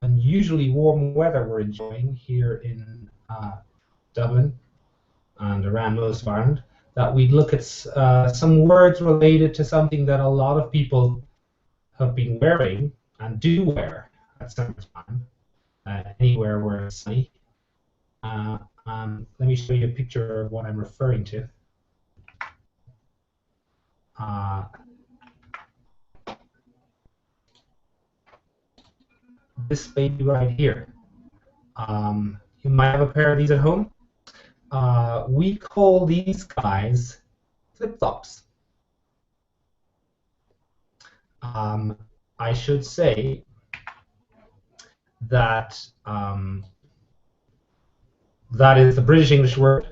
unusually warm weather we're enjoying here in Dublin and around most of Ireland, that we'd look at some words related to something that a lot of people have been wearing and do wear at summertime, anywhere where it's sunny. Let me show you a picture of what I'm referring to. This baby right here. You might have a pair of these at home. We call these guys flip-flops. I should say that that is the British English word.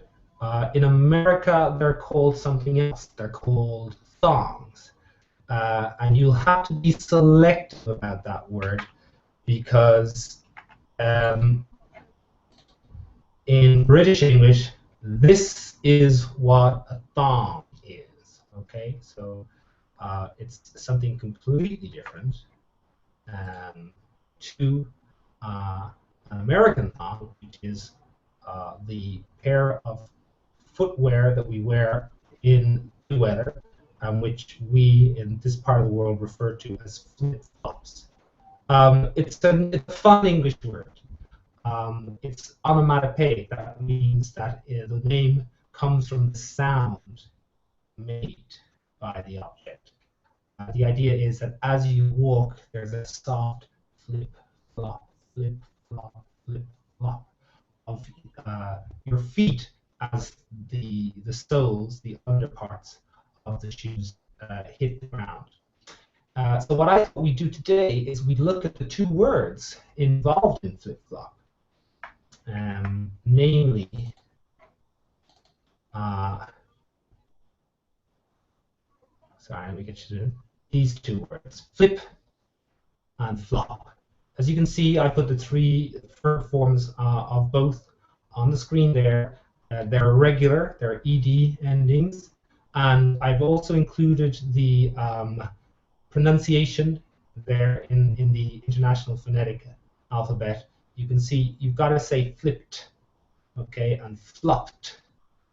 In America, they're called something else. They're called thongs. And you'll have to be selective about that word because in British English, this is what a thong is. Okay, so it's something completely different to an American thong, which is the pair of footwear that we wear in the weather, which we in this part of the world refer to as flip-flops. It's a fun English word. It's onomatopoeic. That means that the name comes from the sound made by the object. The idea is that as you walk, there's a soft flip-flop, flip-flop, flip-flop of your feet as the soles, the underparts of the shoes hit the ground. So what I thought we do today is we look at the two words involved in flip-flop, namely sorry, let me get you to these two words, flip and flop. As you can see, I put the three verb forms of both on the screen there. They're irregular, they're ed endings, and I've also included the pronunciation there in the International Phonetic Alphabet. You can see you've got to say flipped, okay, and flopped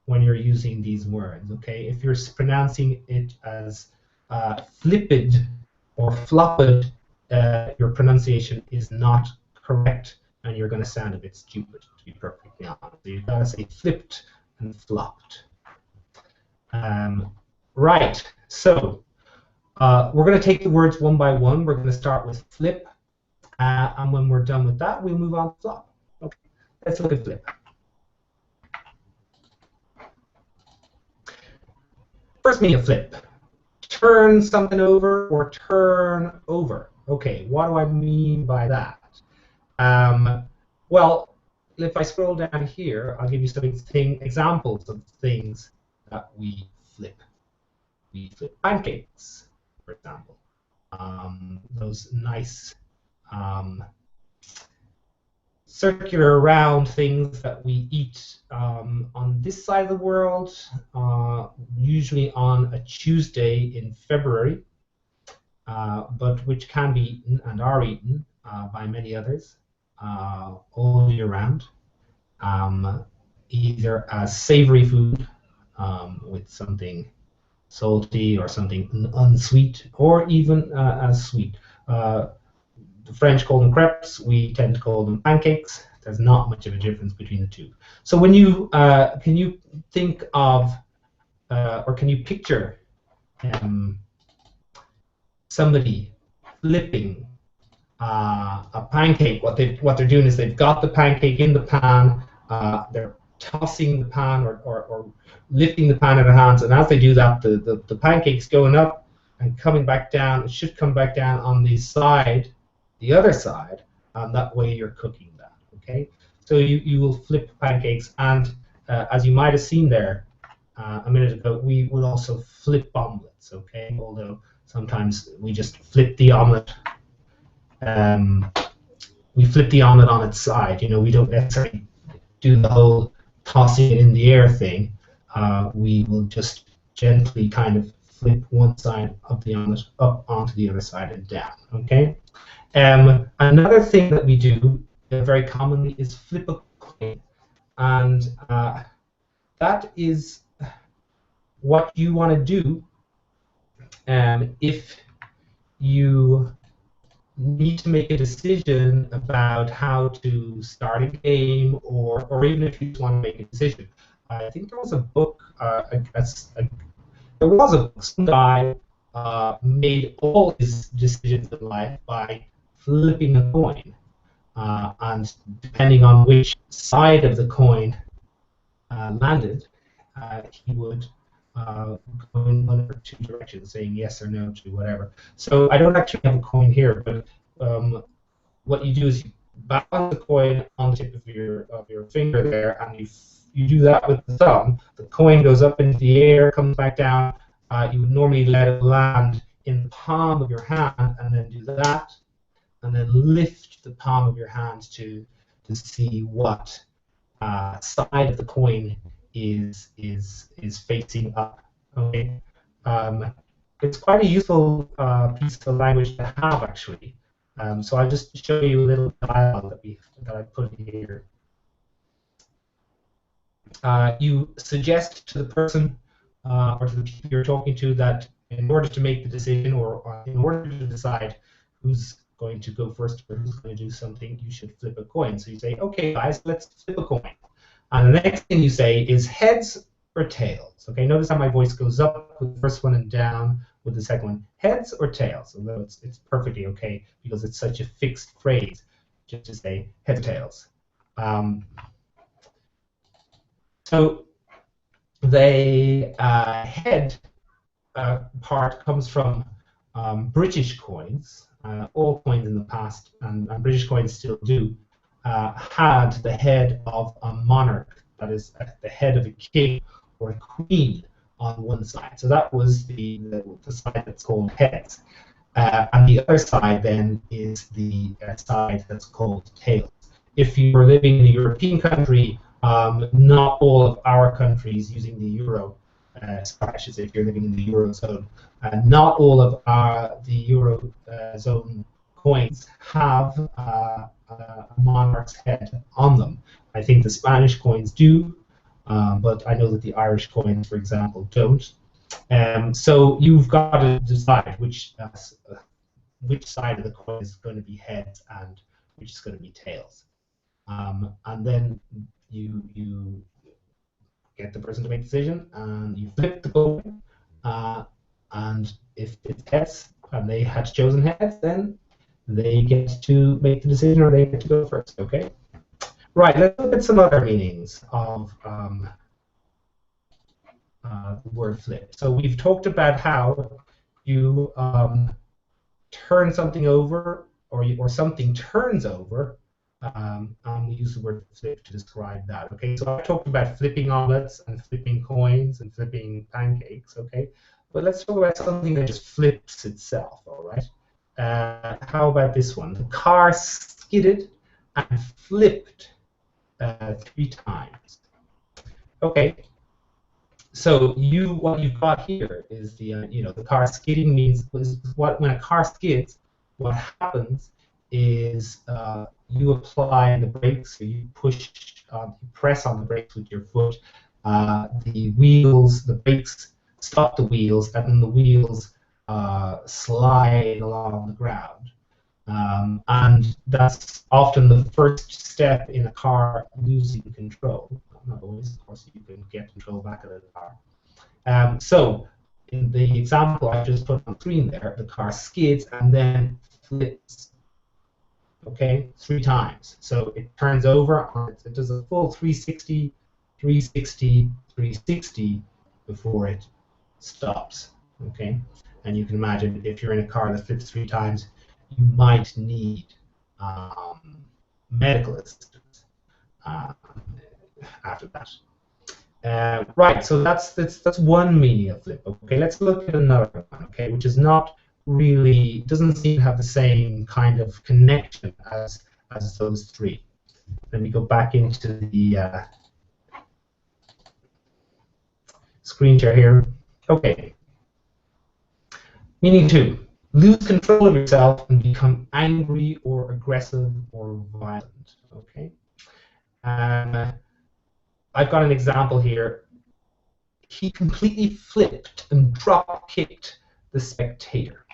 when you're using these words, okay? If you're pronouncing it as flipped or flopped, your pronunciation is not correct, and you're going to sound a bit stupid, to be perfectly honest. So you've got to say flipped and flopped. Right, so we're going to take the words one by one. We're going to start with flip, and when we're done with that, we'll move on to flop. Okay, let's look at flip. First meaning of flip. Turn something over or turn over. Okay, what do I mean by that? Well, if I scroll down here, I'll give you some examples of things that we flip. We flip pancakes, for example. Those nice circular round things that we eat on this side of the world, usually on a Tuesday in February, but which can be eaten and are eaten by many others all year round, either as savory food with something salty or something unsweet, or even as sweet. The French call them crepes. We tend to call them pancakes. There's not much of a difference between the two. So when you can you think of or can you picture somebody flipping a pancake? What they're doing is they've got the pancake in the pan. They're tossing the pan or lifting the pan in their hands, and as they do that, the pancake's going up and coming back down. It should come back down on the side, the other side, and that way you're cooking that. Okay, so you will flip pancakes, and as you might have seen there a minute ago, we would also flip omelets. Okay, although sometimes we just flip the omelet. We flip the omelet on its side. You know, we don't necessarily do the whole tossing it in the air thing. We will just gently kind of flip one side of the omelet up onto the other side and down. Okay. Another thing that we do very commonly is flip a coin, and that is what you want to do if you need to make a decision about how to start a game, or even if you just want to make a decision. I think there was a book, some guy made all his decisions in life by flipping a coin. And depending on which side of the coin landed, he would go in one or two directions, saying yes or no to whatever. So I don't actually have a coin here, but what you do is you balance the coin on the tip of your finger there, and you do that with the thumb. The coin goes up into the air, comes back down. You would normally let it land in the palm of your hand, and then do that, and then lift the palm of your hand to see what side of the coin is facing up. Okay, it's quite a useful piece of language to have, actually. So I'll just show you a little dialogue that I put in here. You suggest to the person or to the people you're talking to that in order to make the decision, or in order to decide who's going to go first or who's going to do something, you should flip a coin. So you say, okay, guys, let's flip a coin. And the next thing you say is heads or tails. Okay, notice how my voice goes up with the first one and down with the second one. Heads or tails, although it's perfectly okay because it's such a fixed phrase just to say heads or tails. So the head part comes from British coins. All coins in the past, and British coins still do, had the head of a monarch, that is, the head of a king or a queen on one side. So that was the side that's called heads. And the other side then is the side that's called tails. If you were living in a European country, not all of our countries using the euro, sorry, I should say if you're living in the eurozone, not all of the eurozone coins have a monarch's head on them. I think the Spanish coins do, but I know that the Irish coins, for example, don't. So you've got to decide which side of the coin is going to be heads and which is going to be tails. And then you get the person to make a decision, and you flip the coin, and if it's heads and they had chosen heads, then they get to make the decision, or they get to go first. Okay. Right. Let's look at some other meanings of the word flip. So we've talked about how you turn something over, or something turns over. And we use the word flip to describe that. Okay, so I talked about flipping omelets and flipping coins and flipping pancakes. Okay, but let's talk about something that just flips itself. All right. How about this one? The car skidded and flipped 3 times. Okay. So what you've got here is the car skidding means when a car skids, what happens is you apply the brakes, or you press on the brakes with your foot. The brakes stop the wheels, and then the wheels slide along the ground. And that's often the first step in a car losing control. Not always, of course, you can get control back of the car. So in the example I just put on the screen there, the car skids and then flips. Okay, 3 times. So it turns over, it does a full 360, 360, 360 before it stops. Okay, and you can imagine if you're in a car that flips 3 times, you might need medical assistance after that. Right, so that's one meaning of flip. Okay, let's look at another one. Okay, which is not really, doesn't seem to have the same kind of connection as those 3. Let me go back into the screen share here. Okay. Meaning 2. lose control of yourself and become angry or aggressive or violent. Okay. Um, I've got an example here. He completely flipped and drop kicked the spectator.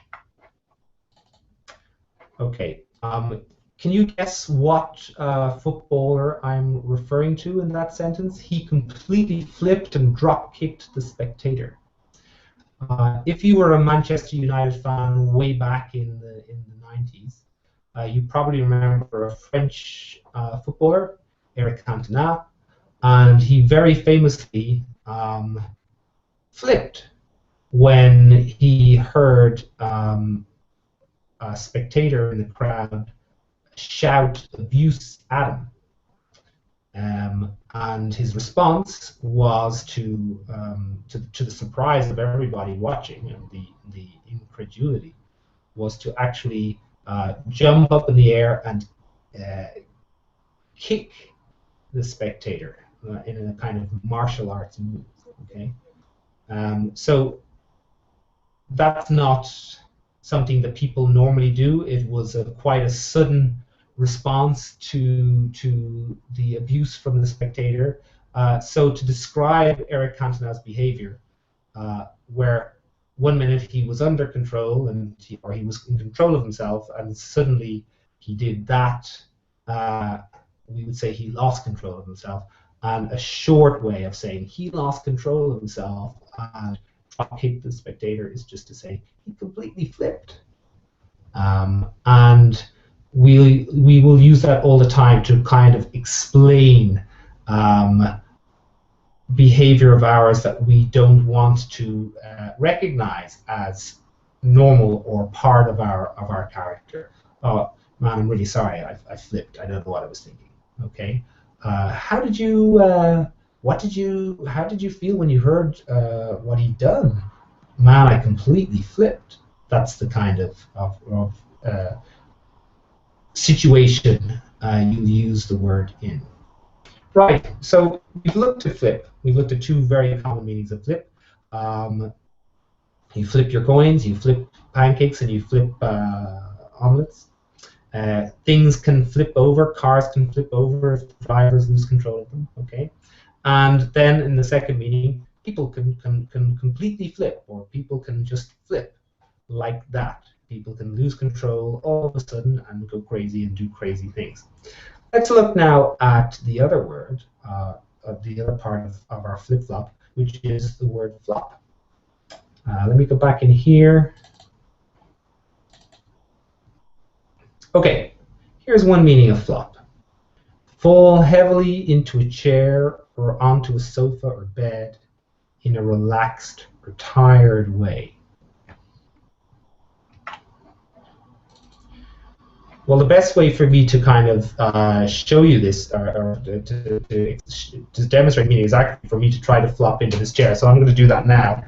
Okay. Can you guess what footballer I'm referring to in that sentence? He completely flipped and drop kicked the spectator. If you were a Manchester United fan way back in the 90s, you probably remember a French footballer, Eric Cantona, and he very famously flipped when he heard a spectator in the crowd shout abuse at him. And his response was to the surprise of everybody watching and the incredulity, was to actually jump up in the air and kick the spectator in a kind of martial arts move. Okay, so that's not something that people normally do. It was quite a sudden response to the abuse from the spectator. So to describe Eric Cantona's behavior, where one minute he was under control or he was in control of himself, and suddenly he did that, we would say he lost control of himself. And a short way of saying he lost control of himself and drop kicked the spectator is just to say he completely flipped. And we will use that all the time to kind of explain behavior of ours that we don't want to recognize as normal or part of our character. Oh man, I'm really sorry. I flipped. I don't know what I was thinking. Okay. How did you feel when you heard what he'd done? Man, I completely flipped. That's the kind of situation you use the word in. Right, so we've looked at flip. We've looked at two very common meanings of flip. You flip your coins, you flip pancakes, and you flip omelets. Things can flip over, cars can flip over if drivers lose control of them, okay? And then in the second meaning, people can completely flip, or people can just flip like that. People can lose control all of a sudden and go crazy and do crazy things. Let's look now at the other word, the other part of our flip-flop, which is the word flop. Let me go back in here. Okay, here's one meaning of flop. Fall heavily into a chair or onto a sofa or bed in a relaxed or tired way. Well, the best way for me to kind of show you this, or to demonstrate meaning, is actually for me to try to flop into this chair. So I'm going to do that now.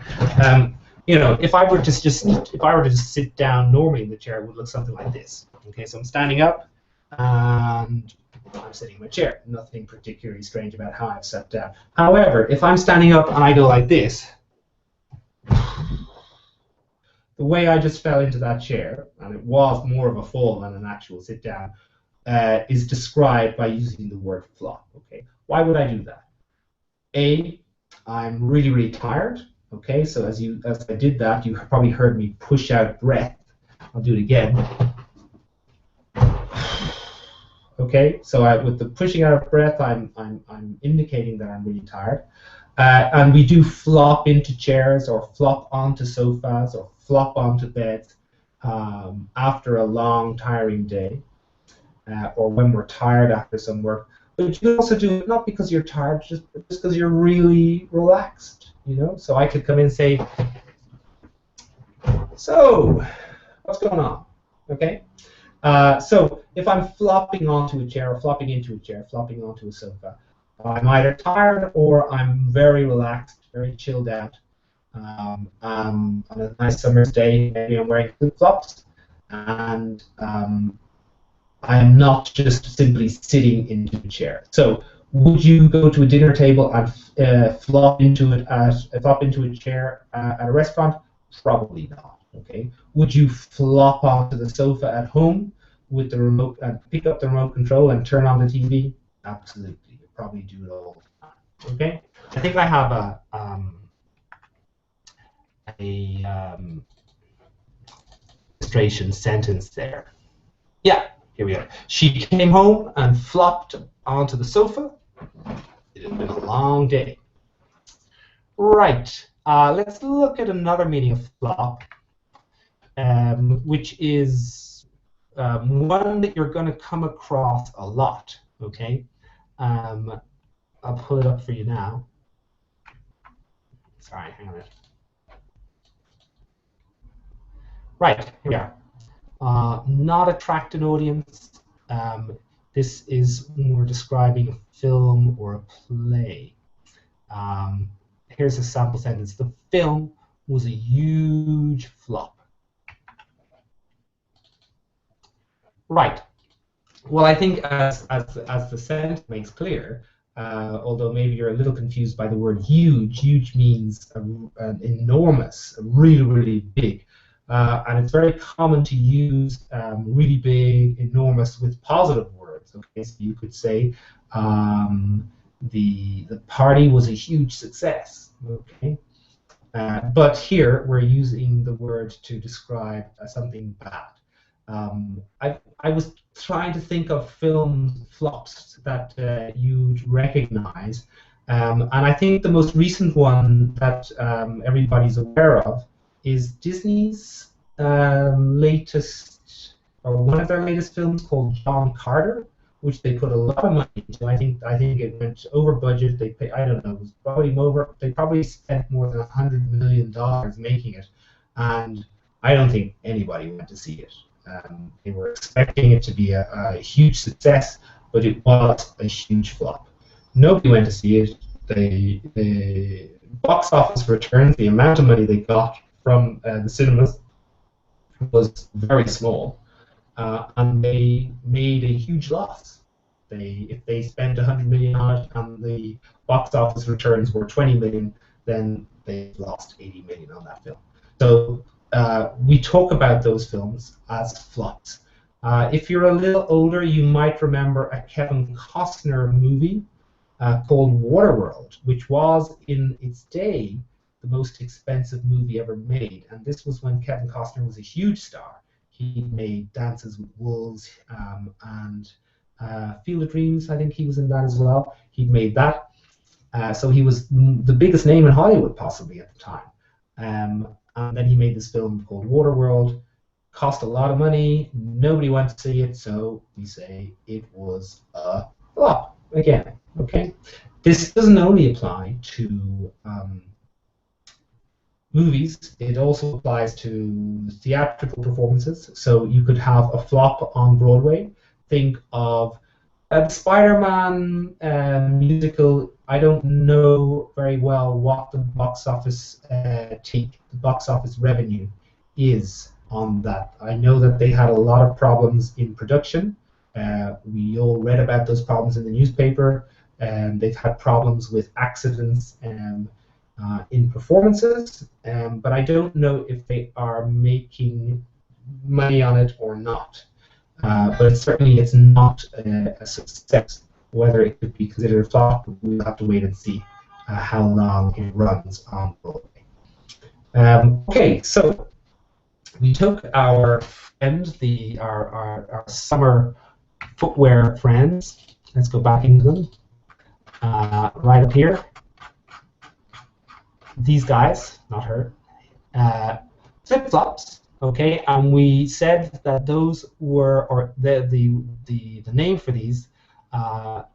You know, if I were to just sit down normally in the chair, it would look something like this. Okay, so I'm standing up and I'm sitting in my chair. Nothing particularly strange about how I've sat down. However, if I'm standing up and I go like this, the way I just fell into that chair, and it was more of a fall than an actual sit down, is described by using the word flop. Okay, why would I do that? A, I'm really, really tired. Okay, so as I did that, you probably heard me push out breath. I'll do it again. Okay, so with the pushing out of breath, I'm indicating that I'm really tired. And we do flop into chairs or flop onto sofas or flop onto beds after a long, tiring day, or when we're tired after some work. But you can also do it not because you're tired, just because you're really relaxed. You know, so I could come in and say, "So, what's going on?" Okay. So if I'm flopping onto a chair, or flopping into a chair, flopping onto a sofa, I'm either tired or I'm very relaxed, very chilled out. On a nice summer's day, maybe I'm wearing flip-flops, and I am not just simply sitting into a chair. So would you go to a dinner table and flop into a chair at a restaurant? Probably not. Okay, would you flop onto the sofa at home with the remote and pick up the remote control and turn on the TV? Absolutely, you probably do it all the time. Okay, I think I have a illustration sentence there. Yeah, here we are. She came home and flopped onto the sofa. It had been a long day. Right. Let's look at another meaning of flop, which is one that you're going to come across a lot. Okay. I'll pull it up for you now. Sorry, hang on a minute. Right, here we are. Not attract an audience. This is when we're describing a film or a play. Here's a sample sentence. The film was a huge flop. Right. Well, I think as the sentence makes clear, although maybe you're a little confused by the word huge, huge means an enormous, really, really big. And it's very common to use really big, enormous with positive words. Okay, so you could say the party was a huge success. Okay, but here we're using the word to describe something bad. I was trying to think of film flops that you'd recognize, and I think the most recent one that everybody's aware of is Disney's latest, or one of their latest films called John Carter, which they put a lot of money into. I think it went over budget. They pay, I don't know, it was probably over. They probably spent more than $100 million making it, and I don't think anybody went to see it. They were expecting it to be a huge success, but it was a huge flop. Nobody went to see it. The box office returns, the amount of money they got from the cinemas was very small, and they made a huge loss. If they spent $100 million on it and the box office returns were $20 million, then they lost $80 million on that film. So we talk about those films as flops. If you're a little older, you might remember a Kevin Costner movie called Waterworld, which was in its day the most expensive movie ever made. And this was when Kevin Costner was a huge star. He made Dances with Wolves and Field of Dreams. I think he was in that as well. He made that. So he was the biggest name in Hollywood possibly at the time. And then he made this film called Waterworld. Cost a lot of money. Nobody went to see it, so we say it was a flop again. Okay, this doesn't only apply to movies. It also applies to theatrical performances. So you could have a flop on Broadway. Think of the Spider-Man musical. I don't know very well what the box office revenue is on that. I know that they had a lot of problems in production. We all read about those problems in the newspaper. They've had problems with accidents in performances, but I don't know if they are making money on it or not. But certainly it's not a success. Whether it could be considered a flop, we'll have to wait and see how long it runs on Broadway. Okay, so we took our friends, our summer footwear friends. Let's go back into them. Right up here. These guys, not her, flip-flops. Okay, and we said that those were, or the name for these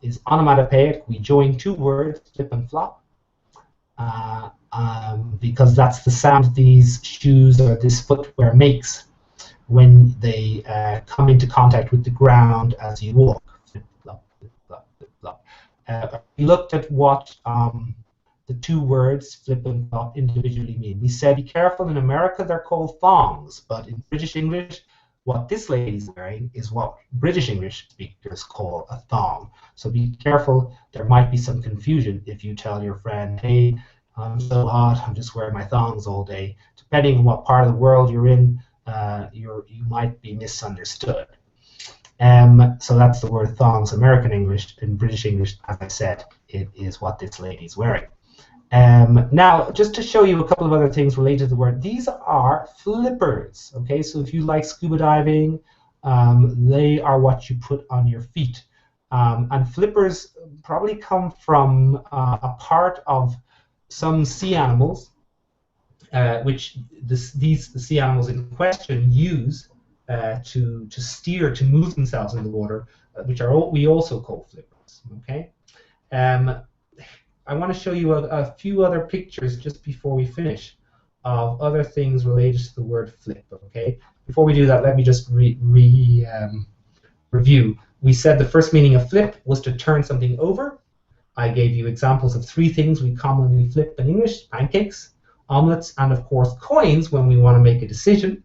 is onomatopoeic. We join two words, flip and flop, because that's the sound these shoes or this footwear makes when they come into contact with the ground as you walk. Flip, flop, flip, flop, flip, flop. We looked at what the two words flip and flop individually mean. We said, be careful, in America they're called thongs, but in British English, what this lady's wearing is what British English speakers call a thong. So be careful, there might be some confusion if you tell your friend, hey, I'm so hot, I'm just wearing my thongs all day. Depending on what part of the world you're in, you might be misunderstood. So that's the word thongs. American English. In British English, as I said, it is what this lady's wearing. Now, just to show you a couple of other things related to the word, these are flippers. Okay, so if you like scuba diving, they are what you put on your feet. And flippers probably come from a part of some sea animals, which these sea animals in question use to steer, to move themselves in the water, which are we also call flippers. Okay. I want to show you a few other pictures just before we finish of other things related to the word flip. Okay. Before we do that, let me just review. We said the first meaning of flip was to turn something over. I gave you examples of 3 things we commonly flip in English: pancakes, omelets, and of course coins when we want to make a decision.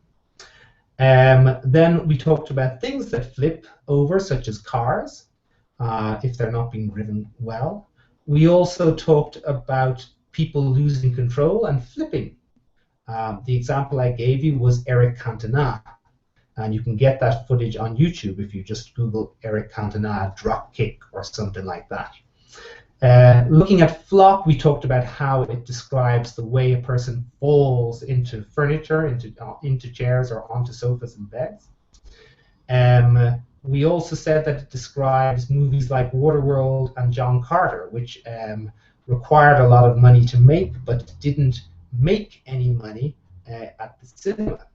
Then we talked about things that flip over, such as cars, if they're not being driven well. We also talked about people losing control and flipping. The example I gave you was Eric Cantona, and you can get that footage on YouTube if you just Google Eric Cantona drop kick or something like that. Looking at flop, we talked about how it describes the way a person falls into furniture, into chairs, or onto sofas and beds. We also said that it describes movies like Waterworld and John Carter, which required a lot of money to make, but didn't make any money at the cinema.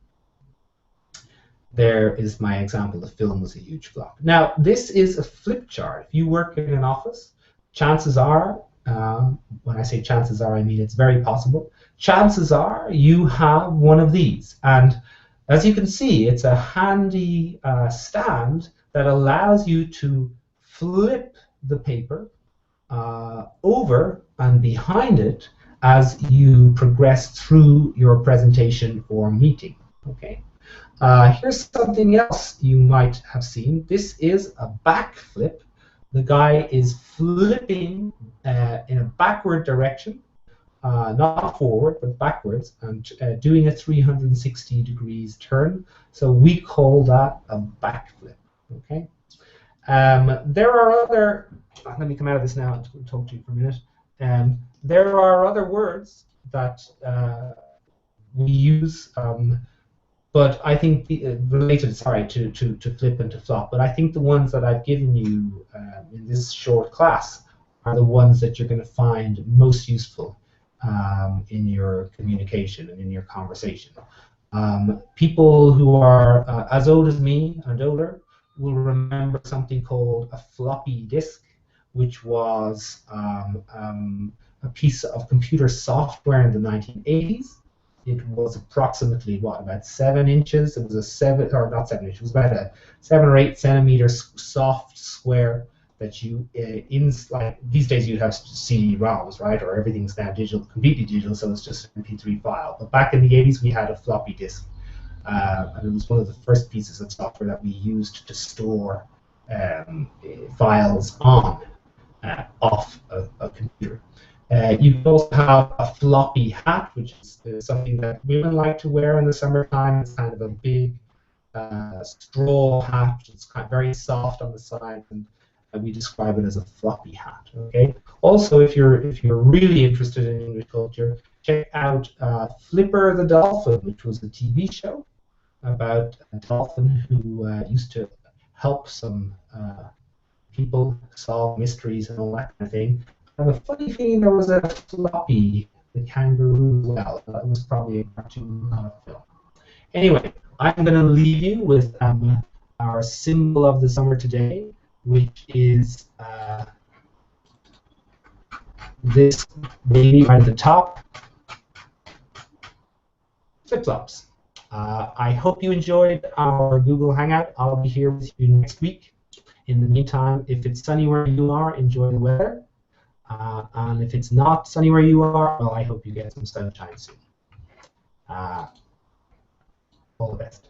There is my example. The film was a huge flop. Now, this is a flip chart. If you work in an office, chances are, when I say chances are, I mean it's very possible, chances are you have one of these. And as you can see, it's a handy stand that allows you to flip the paper over and behind it as you progress through your presentation or meeting. Okay. Here's something else you might have seen. This is a back flip. The guy is flipping in a backward direction, not forward, but backwards, and doing a 360 degrees turn. So we call that a backflip. Okay. There are other. Let me come out of this now and talk to you for a minute. There are other words that we use, but I think related, sorry, to flip and to flop. But I think the ones that I've given you in this short class are the ones that you're going to find most useful in your communication and in your conversation. People who are as old as me and older will remember something called a floppy disk, which was a piece of computer software in the 1980s. It was approximately, what, about 7 inches? It was a 7, or not 7 inches, it was about a 7 or 8 centimeter soft square that you, like these days you'd have CD-ROMs, right? Or everything's now digital, completely digital, so it's just an MP3 file. But back in the 80s, we had a floppy disk. And it was one of the first pieces of software that we used to store files on, off a computer. You can also have a floppy hat, which is something that women like to wear in the summertime. It's kind of a big straw hat. It's kind of very soft on the side, and we describe it as a floppy hat. Okay. Also, if you're really interested in English culture, check out Flipper the Dolphin, which was a TV show about a dolphin who used to help some people solve mysteries and all that kind of thing. I have a funny feeling there was a Floppy the kangaroo as well. That was probably a cartoon, not a film. Anyway, I'm going to leave you with our symbol of the summer today, which is this baby right at the top, flip-flops. I hope you enjoyed our Google Hangout. I'll be here with you next week. In the meantime, if it's sunny where you are, enjoy the weather. And if it's not sunny where you are, well, I hope you get some sunshine soon. All the best.